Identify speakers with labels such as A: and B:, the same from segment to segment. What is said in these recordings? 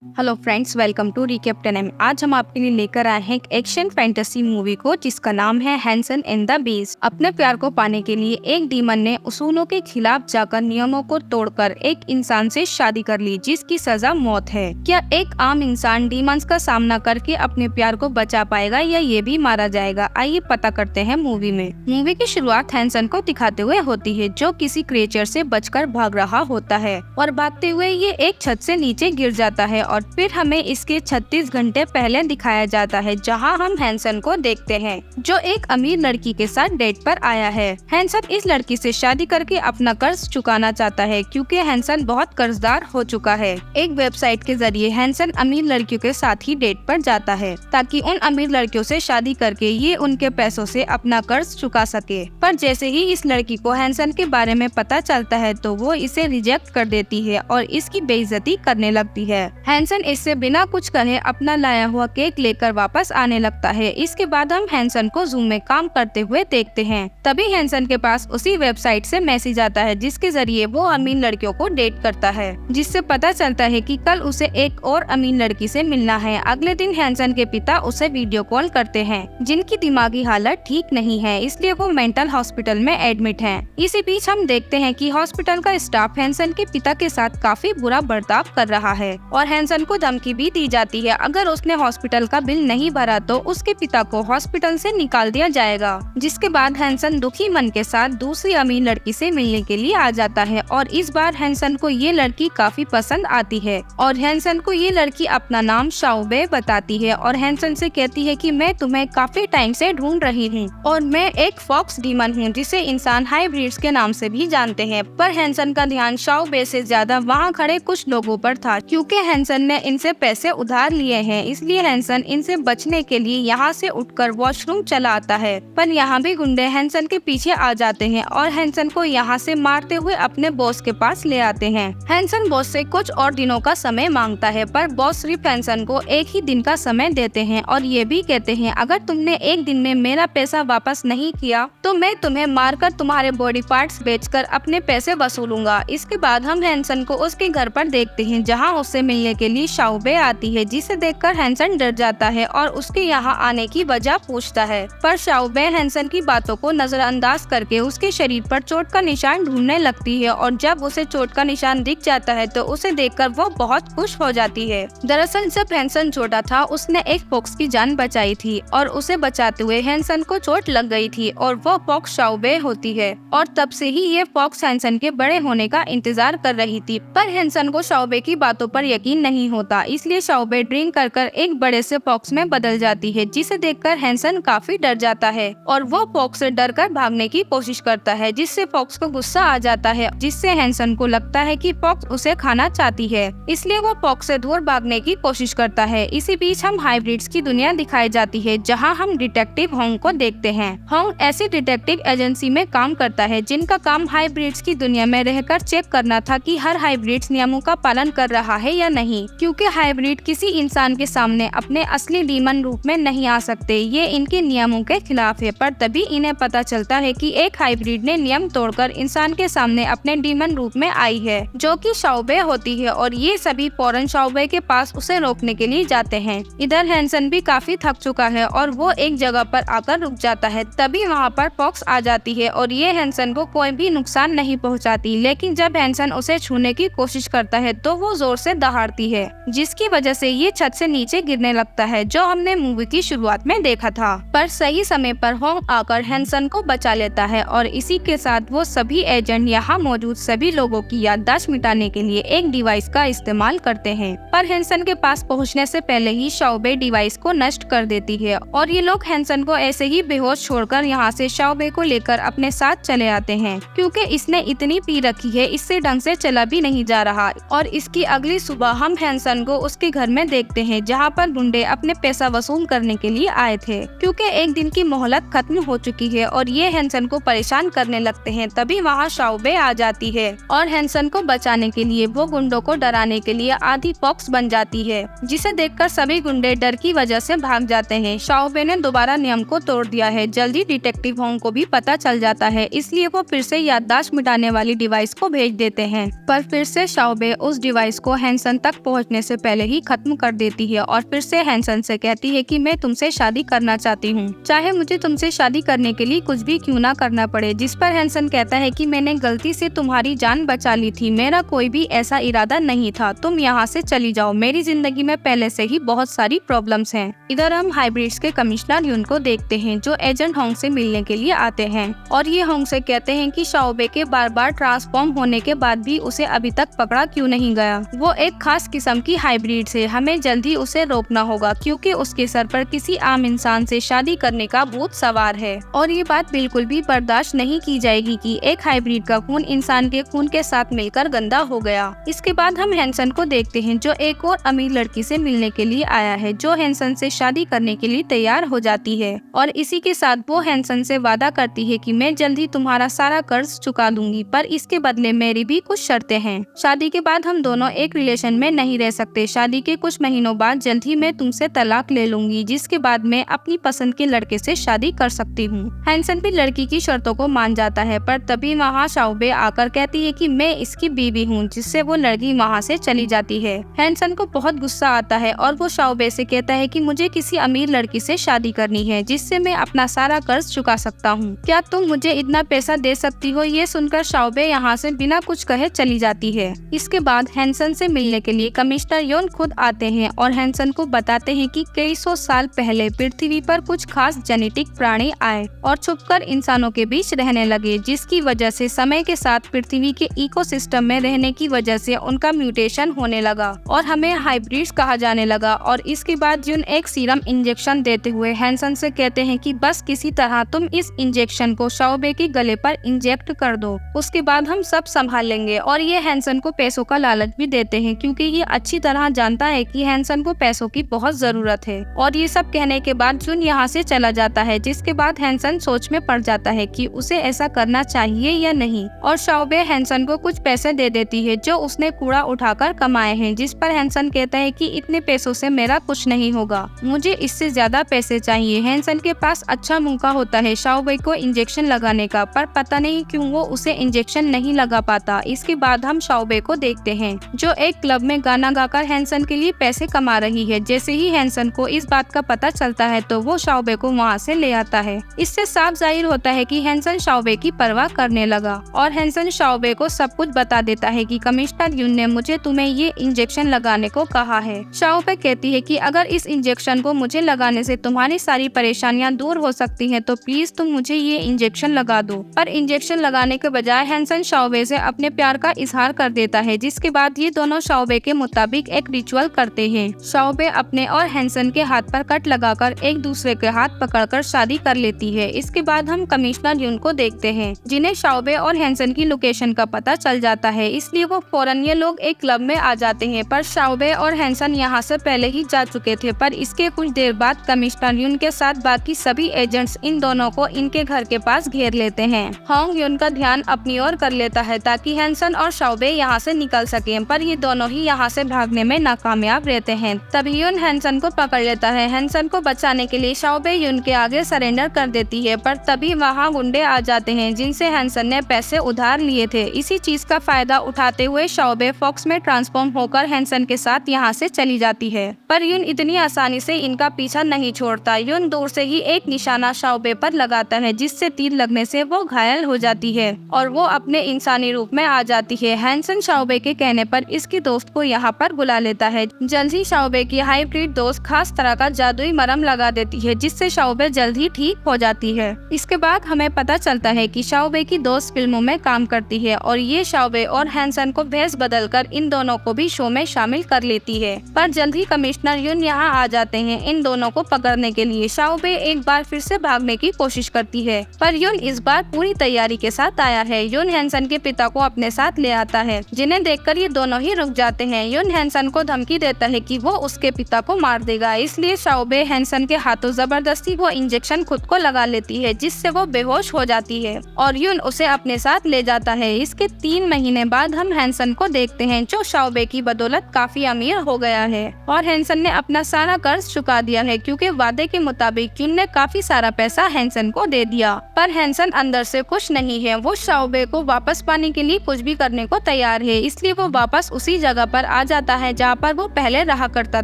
A: Hello friends, welcome to recap 10M। आज हम आपके लिए लेकर आए हैं एक एक्शन फैंटेसी मूवी को जिसका नाम है हैंसन एंड द बीस्ट। अपने प्यार को पाने के लिए एक डीमन ने उसूलों के खिलाफ जाकर नियमों को तोड़कर एक इंसान से शादी कर ली जिसकी सजा मौत है। क्या एक आम इंसान डीमंस का सामना करके अपने प्यार को बचा पाएगा या ये भी मारा जाएगा? आइए पता करते हैं मूवी में। मूवी की शुरुआत हैंसन को दिखाते हुए होती है जो किसी क्रिएचर से बचकर भाग रहा होता है और भागते हुए ये एक छत से नीचे गिर जाता है और फिर हमें इसके 36 घंटे पहले दिखाया जाता है जहां हम हैंसन को देखते हैं जो एक अमीर लड़की के साथ डेट पर आया है। हैंसन इस लड़की से शादी करके अपना कर्ज चुकाना चाहता है क्योंकि हैंसन बहुत कर्जदार हो चुका है। एक वेबसाइट के जरिए हैंसन अमीर लड़कियों के साथ ही डेट पर जाता है ताकि उन अमीर लड़कियों से शादी करके ये उनके पैसों से अपना कर्ज चुका सके। पर जैसे ही इस लड़की को हैंसन के बारे में पता चलता है तो वो इसे रिजेक्ट कर देती है और इसकी बेइज्जती करने लगती है। हैंसन इससे बिना कुछ कहे अपना लाया हुआ केक लेकर वापस आने लगता है। इसके बाद हम हैंसन को जूम में काम करते हुए देखते हैं। तभी हैंसन के पास उसी वेबसाइट से मैसेज आता है जिसके जरिए वो अमीर लड़कियों को डेट करता है, जिससे पता चलता है कि कल उसे एक और अमीर लड़की से मिलना है। अगले दिन हैंसन के पिता उसे वीडियो कॉल करते हैं जिनकी दिमागी हालत ठीक नहीं है, इसलिए वो मेंटल हॉस्पिटल में एडमिट हैं। इसी बीच हम देखते हैं कि हॉस्पिटल का स्टाफ हैंसन के पिता के साथ काफी बुरा बर्ताव कर रहा है और हैंसन को धमकी भी दी जाती है अगर उसने हॉस्पिटल का बिल नहीं भरा तो उसके पिता को हॉस्पिटल से निकाल दिया जाएगा। जिसके बाद हैंसन दुखी मन के साथ दूसरी अमीर लड़की से मिलने के लिए आ जाता है और इस बार हैंसन को ये लड़की काफी पसंद आती है और हैंसन को ये लड़की अपना नाम शाओबे बताती है और हैंसन से कहती है कि मैं तुम्हें काफी टाइम से ढूंढ रही हूँ और मैं एक फॉक्स डीमन हूँ जिसे इंसान हाइब्रिड्स के नाम से भी जानते हैं। पर हैंसन का ध्यान शाओबे से ज्यादा वहाँ खड़े कुछ लोगों पर था क्योंकि हैंसन ने इनसे पैसे उधार लिए हैं, इसलिए हैंसन इनसे बचने के लिए यहाँ से उठकर वॉशरूम चला आता है। पर यहाँ भी गुंडे हैंसन के पीछे आ जाते हैं और हैंसन को यहाँ से मारते हुए अपने बॉस के पास ले आते हैं। हैंसन बॉस से कुछ और दिनों का समय मांगता है पर बॉस सिर्फ हैंसन को एक ही दिन का समय देते हैं और ये भी कहते हैं अगर तुमने एक दिन में मेरा पैसा वापस नहीं किया तो मैं तुम्हें मारकर तुम्हारे बॉडी पार्ट्स बेचकर अपने पैसे वसूलूंगा। इसके बाद हम हैंसन को उसके घर पर देखते हैं जहाँ उससे मिलने के लिए शाओबे आती है, जिसे देखकर हैंसन डर जाता है और उसके यहाँ आने की वजह पूछता है। पर शाओबे हैंसन की बातों को नजरअंदाज करके उसके शरीर पर चोट का निशान ढूंढने लगती है और जब उसे चोट का निशान दिख जाता है तो उसे देखकर वो बहुत खुश हो जाती है। दरअसल जब हैंसन छोटा था उसने एक फॉक्स की जान बचाई थी और उसे बचाते हुए हैंसन को चोट लग गई थी और वो फॉक्स शाओबे होती है और तब से ही ये फॉक्स हैंसन के बड़े होने का इंतजार कर रही थी। पर हैंसन को शाओबे की बातों पर यकीन नहीं होता, इसलिए शाओबे ड्रिंक कर एक बड़े से फॉक्स में बदल जाती है जिसे देखकर हैंसन काफी डर जाता है और वो फॉक्स से डरकर भागने की कोशिश करता है जिससे फॉक्स को गुस्सा आ जाता है, जिससे हैंसन को लगता है कि फॉक्स उसे खाना चाहती है, इसलिए वो फॉक्स से दूर भागने की कोशिश करता है। इसी बीच हम हाइब्रिड्स की दुनिया दिखाई जाती है जहाँ हम डिटेक्टिव होंग को देखते हैं। होंग ऐसी डिटेक्टिव एजेंसी में काम करता है जिनका काम हाइब्रिड्स की दुनिया में रहकर चेक करना था कि हर हाइब्रिड्स नियमों का पालन कर रहा है या नहीं, क्योंकि हाइब्रिड किसी इंसान के सामने अपने असली डीमन रूप में नहीं आ सकते, ये इनके नियमों के खिलाफ है। पर तभी इन्हें पता चलता है कि एक हाइब्रिड ने नियम तोड़कर इंसान के सामने अपने डीमन रूप में आई है जो कि शाओबे होती है और ये सभी फौरन शाओबे के पास उसे रोकने के लिए जाते हैं। इधर हैंसन भी काफी थक चुका है और वो एक जगह पर आकर रुक जाता है। तभी वहाँ पर फॉक्स आ जाती है और ये हैंसन को कोई भी नुकसान नहीं पहुँचाती, लेकिन जब हैंसन उसे छूने की कोशिश करता है तो वो जोर से दहाड़ती है जिसकी वजह से ये छत से नीचे गिरने लगता है जो हमने मूवी की शुरुआत में देखा था। पर सही समय पर होंग आकर हैंसन को बचा लेता है और इसी के साथ वो सभी एजेंट यहाँ मौजूद सभी लोगों की याददाश्त मिटाने के लिए एक डिवाइस का इस्तेमाल करते हैं। पर हैंसन के पास पहुँचने से पहले ही शाओबे डिवाइस को नष्ट कर देती है और ये लोग हैंसन को ऐसे ही बेहोश छोड़कर यहाँ से शाओबे को लेकर अपने साथ चले आते हैं क्योंकि इसने इतनी पी रखी है इससे ढंग से चला भी नहीं जा रहा। और इसकी अगली सुबह हम हैंसन को उसके घर में देखते हैं जहाँ पर गुंडे अपने पैसा वसूल करने के लिए आए थे क्योंकि एक दिन की मोहलत खत्म हो चुकी है और ये हैंसन को परेशान करने लगते हैं। तभी वहाँ शाओबे आ जाती है और हैंसन को बचाने के लिए वो गुंडों को डराने के लिए आधी फॉक्स बन जाती है, जिसे देखकर सभी गुंडे डर की वजह से भाग जाते हैं। शाओबे ने दोबारा नियम को तोड़ दिया है। जल्दी डिटेक्टिव होंग को भी पता चल जाता है, इसलिए वो फिर से याददाश्त मिटाने वाली डिवाइस को भेज देते हैं। पर फिर से शाओबे उस डिवाइस को हैंसन तक पहुंचने से पहले ही खत्म कर देती है और फिर से हैंसन से कहती है कि मैं तुमसे शादी करना चाहती हूँ, चाहे मुझे तुमसे शादी करने के लिए कुछ भी क्यों ना करना पड़े। जिस पर हैंसन कहता है कि मैंने गलती से तुम्हारी जान बचा ली थी, मेरा कोई भी ऐसा इरादा नहीं था, तुम यहाँ से चली जाओ, मेरी जिंदगी में पहले से ही बहुत सारी प्रॉब्लम्स हैं। इधर हम हाइब्रिड्स के कमिश्नर यून को देखते हैं जो एजेंट होंग से मिलने के लिए आते हैं और ये होंग से कहते हैं कि शाओबे के बार बार ट्रांसफॉर्म होने के बाद भी उसे अभी तक पकड़ा क्यों नहीं गया। वो एक खास किस्म की हाइब्रिड है, हमें जल्दी उसे रोकना होगा क्योंकि उसके सर पर किसी आम इंसान से शादी करने का भूत सवार है और ये बात बिल्कुल भी बर्दाश्त नहीं की जाएगी कि एक हाइब्रिड का खून इंसान के खून के साथ मिलकर गंदा हो गया। इसके बाद हम हैंसन को देखते हैं जो एक और अमीर लड़की से मिलने के लिए आया है जो हैंसन से शादी करने के लिए तैयार हो जाती है और इसी के साथ वो हैंसन से वादा करती है कि मैं जल्दी तुम्हारा सारा कर्ज चुका दूंगी, पर इसके बदले मेरी भी कुछ शर्तें हैं। शादी के बाद हम दोनों एक रिलेशन में नहीं रह सकते, शादी के कुछ महीनों बाद जल्द ही मैं तुमसे तलाक ले लूंगी, जिसके बाद मैं अपनी पसंद के लड़के से शादी कर सकती हूँ। हैंसन भी लड़की की शर्तों को मान जाता है, पर तभी वहाँ शाओबे आकर कहती है कि मैं इसकी बीवी हूँ, जिससे वो लड़की वहाँ से चली जाती है। हैंसन को बहुत गुस्सा आता है और वो शाओबे से कहता है कि मुझे किसी अमीर लड़की से शादी करनी है जिससे मैं अपना सारा कर्ज चुका सकता हूँ, क्या तुम मुझे इतना पैसा दे सकती हो। ये सुनकर शाओबे यहाँ से बिना कुछ कहे चली जाती है। इसके बाद हैंसन से मिलने के लिए कमिश्नर योन खुद आते हैं और हैंसन को बताते हैं कि कई सौ साल पहले पृथ्वी पर कुछ खास जेनेटिक प्राणी आए और छुपकर इंसानों के बीच रहने लगे, जिसकी वजह से समय के साथ पृथ्वी के इकोसिस्टम में रहने की वजह से उनका म्यूटेशन होने लगा और हमें हाइब्रिड्स कहा जाने लगा। और इसके बाद योन एक सीरम इंजेक्शन देते हुए हैंसन से कहते हैं कि बस किसी तरह तुम इस इंजेक्शन को शाओबे के गले पर इंजेक्ट कर दो, उसके बाद हम सब संभाल लेंगे। और ये हैंसन को पैसों का लालच भी देते हैं क्योंकि ये अच्छी तरह जानता है कि हैंसन को पैसों की बहुत जरूरत है। और ये सब कहने के बाद जुन यहाँ से चला जाता है, जिसके बाद हैंसन सोच में पड़ जाता है कि उसे ऐसा करना चाहिए या नहीं। और शाओबे हैंसन को कुछ पैसे दे देती है जो उसने कूड़ा उठाकर कमाए हैं, जिस पर हैंसन कहता है कि इतने पैसों से मेरा कुछ नहीं होगा, मुझे इससे ज्यादा पैसे चाहिए। हैंसन के पास अच्छा मौका होता है शाओबे को इंजेक्शन लगाने का, पर पता नहीं क्यों वो उसे इंजेक्शन नहीं लगा पाता। इसके बाद हम शाओबे को देखते हैं जो एक क्लब में गाना गाकर हैंसन के लिए पैसे कमा रही है। जैसे ही हैंसन को इस बात का पता चलता है तो वो शाओबे को वहाँ से ले आता है। इससे साफ जाहिर होता है कि हैंसन शाओबे की परवाह करने लगा और हैंसन शाओबे को सब कुछ बता देता है कि कमिश्नर यून ने मुझे तुम्हें ये इंजेक्शन लगाने को कहा है। शाओबे कहती है कि अगर इस इंजेक्शन को मुझे लगाने से तुम्हारी सारी परेशानियां दूर हो सकती हैं तो प्लीज तुम मुझे ये इंजेक्शन लगा दो। पर इंजेक्शन लगाने के बजाय हैंसन शाओबे से अपने प्यार का इजहार कर देता है, जिसके बाद ये दोनों शाओबे के मुताबिक एक रिचुअल करते हैं। शाओबे अपने और हैंसन के हाथ पर कट लगाकर एक दूसरे के हाथ पकड़कर शादी कर लेती है। इसके बाद हम कमिश्नर यून को देखते हैं जिन्हें शाओबे और हैंसन की लोकेशन का पता चल जाता है, इसलिए वो फौरन ये लोग एक क्लब में आ जाते हैं। पर शाओबे और हैंसन यहाँ से पहले ही जा चुके थे। पर इसके कुछ देर बाद कमिश्नर यून के साथ बाकी सभी एजेंट्स इन दोनों को इनके घर के पास घेर लेते हैं। होंग यून का ध्यान अपनी ओर कर लेता है ताकि हैंसन और शाओबे यहाँ से निकल सकें, पर ये दोनों ही यहाँ से भागने में नाकामयाब रहते हैं। तभी यून हैंसन को पकड़ लेता है। हैंसन को बचाने के लिए शाओबे यून के आगे सरेंडर कर देती है, पर तभी वहाँ गुंडे आ जाते हैं जिनसे हैंसन ने पैसे उधार लिए थे। इसी चीज का फायदा उठाते हुए शाओबे फॉक्स में ट्रांसफॉर्म होकर हैंसन के साथ यहाँ से चली जाती है, पर यून इतनी आसानी से इनका पीछा नहीं छोड़ता। यून दूर से ही एक निशाना शाओबे पर लगाता है, जिससे तीर लगने से वो घायल हो जाती है और वो अपने इंसानी रूप में आ जाती है। हैंसन शाओबे के कहने पर इसकी दोस्त को यहाँ पर बुला लेता है। जल्द ही शाओबे की हाइब्रिड दोस्त खास तरह का जादुई मरहम लगा देती है, जिससे शाओबे जल्द ही ठीक हो जाती है। इसके बाद हमें पता चलता है कि शाओबे की दोस्त फिल्मों में काम करती है और ये शाओबे और हैंसन को भेस बदलकर इन दोनों को भी शो में शामिल कर लेती है। पर जल्द ही कमिश्नर यून यहाँ आ जाते हैं इन दोनों को पकड़ने के लिए। शाओबे एक बार फिर से भागने की कोशिश करती है, पर यून इस बार पूरी तैयारी के साथ आया है। यून हैंसन के पिता को अपने साथ ले आता है, जिन्हें देखकर ये दोनों ही रुक जाते हैं। यून हैंसन को धमकी देता है कि वो उसके पिता को मार देगा, इसलिए शाओबे हैंसन के हाथों जबरदस्ती वो इंजेक्शन खुद को लगा लेती है, जिससे वो बेहोश हो जाती है और यून उसे अपने साथ ले जाता है। इसके 3 महीने बाद हम हैंसन को देखते हैं जो शाओबे की बदौलत काफी अमीर हो गया है और हैंसन ने अपना सारा कर्ज चुका दिया है क्योंकि वादे के मुताबिक यून ने काफी सारा पैसा हैंसन को दे दिया। पर हैंसन अंदर से खुश नहीं है, वो शाओबे को वापस पाने के लिए कुछ भी करने को तैयार है, इसलिए वो वापस उसी जगह पर आ जाता है जहाँ पर वो पहले रहा करता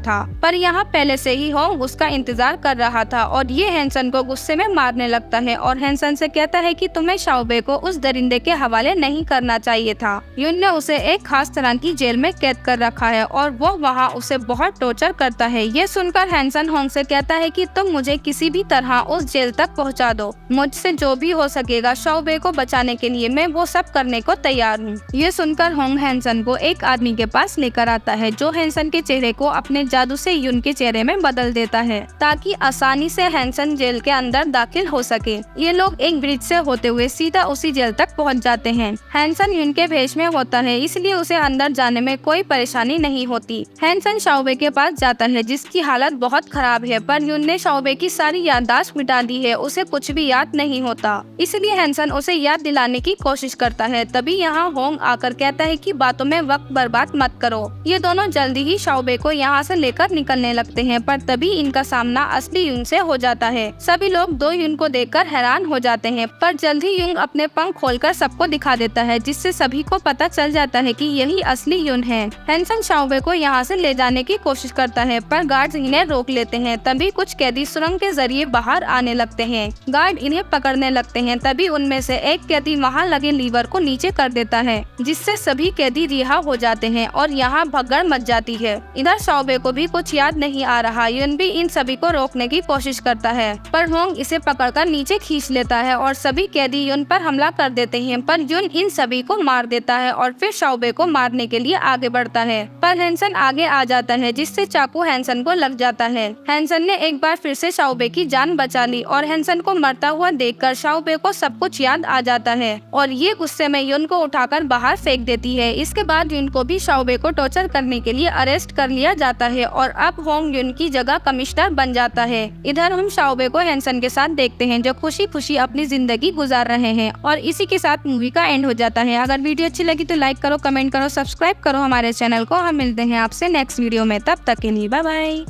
A: था, पर यहाँ पहले से ही होंग उसका इंतजार कर रहा था और ये हैंसन को गुस्से में मारने लगता है और हैंसन से कहता है कि तुम्हें शाओबे को उस दरिंदे के हवाले नहीं करना चाहिए था। युन ने उसे एक खास तरह की जेल में कैद कर रखा है और वो वहाँ उसे बहुत टॉर्चर करता है। ये सुनकर हैंसन होंग से कहता है कि तुम मुझे किसी भी तरह उस जेल तक पहुँचा दो, मुझसे जो भी हो सकेगा शाओबे को बचाने के लिए मैं वो सब करने को तैयार हूँ। ये सुनकर होंग हैंसन को एक आदमी के पास लेकर आता है जो हैंसन के चेहरे को अपने जादू से युन के चेहरे में बदल देता है ताकि आसानी से हैंसन जेल के अंदर दाखिल हो सके। ये लोग एक ब्रिज से होते हुए सीधा उसी जेल तक पहुंच जाते हैं। हैंसन युन के भेष में होता है इसलिए उसे अंदर जाने में कोई परेशानी नहीं होती। हैंसन शाओबे के पास जाता है जिसकी हालत बहुत खराब है, पर युन ने शाओबे की सारी याददाश्त मिटा दी है, उसे कुछ भी याद नहीं होता। इसलिए हैंसन उसे याद दिलाने की कोशिश करता है। तभी यहाँ होंग आकर कहता है कि बातों में वक्त बर्बाद मत करो। ये दोनों जल्दी ही शाओबे को यहाँ से लेकर निकलने लगते हैं, पर तभी इनका सामना असली युन से हो जाता है। सभी लोग दो युन को देखकर हैरान हो जाते हैं, पर जल्द ही युन अपने पंख खोलकर सबको दिखा देता है जिससे सभी को पता चल जाता है कि यही असली युन है। हैंसन शाओबे को यहाँ से ले जाने की कोशिश करता है पर गार्ड्स इन्हें रोक लेते हैं। तभी कुछ कैदी सुरंग के जरिए बाहर आने लगते हैं। गार्ड इन्हें पकड़ने लगते हैं। तभी उनमें से एक कैदी वहाँ लगे लीवर को नीचे कर देता है जिससे सभी कैदी रिहा हो जाते हैं और यहाँ भगदड़ मच जाती है। इधर शाओबे को भी कुछ याद नहीं आ रहा। युन भी इन सभी को रोकने की कोशिश करता है पर होंग इसे पकड़कर नीचे खींच लेता है और सभी कैदी युन पर हमला कर देते हैं, पर युन इन सभी को मार देता है और फिर शाओबे को मारने के लिए आगे बढ़ता है, पर हैंसन आगे आ जाता है जिससे चाकू हैंसन को लग जाता है। हैंसन ने एक बार फिर से शाओबे की जान बचा ली और हैंसन को मरता हुआ देखकर शाओबे को सब कुछ याद आ जाता है और ये गुस्से में युन को उठाकर बाहर फेंक देती है। इसके बाद युन को भी शाओबे को टॉर्चर करने के लिए अरेस्ट कर लिया जाता है और अब होंग युन की जगह कमिश्नर बन जाता है। इधर हम शाओबे को हैंसन के साथ देखते हैं जो खुशी खुशी अपनी जिंदगी गुजार रहे हैं और इसी के साथ मूवी का एंड हो जाता है। अगर वीडियो अच्छी लगी तो लाइक करो, कमेंट करो, सब्सक्राइब करो हमारे चैनल को। हम मिलते हैं आपसे नेक्स्ट वीडियो में, तब तक के लिए बाय बाय।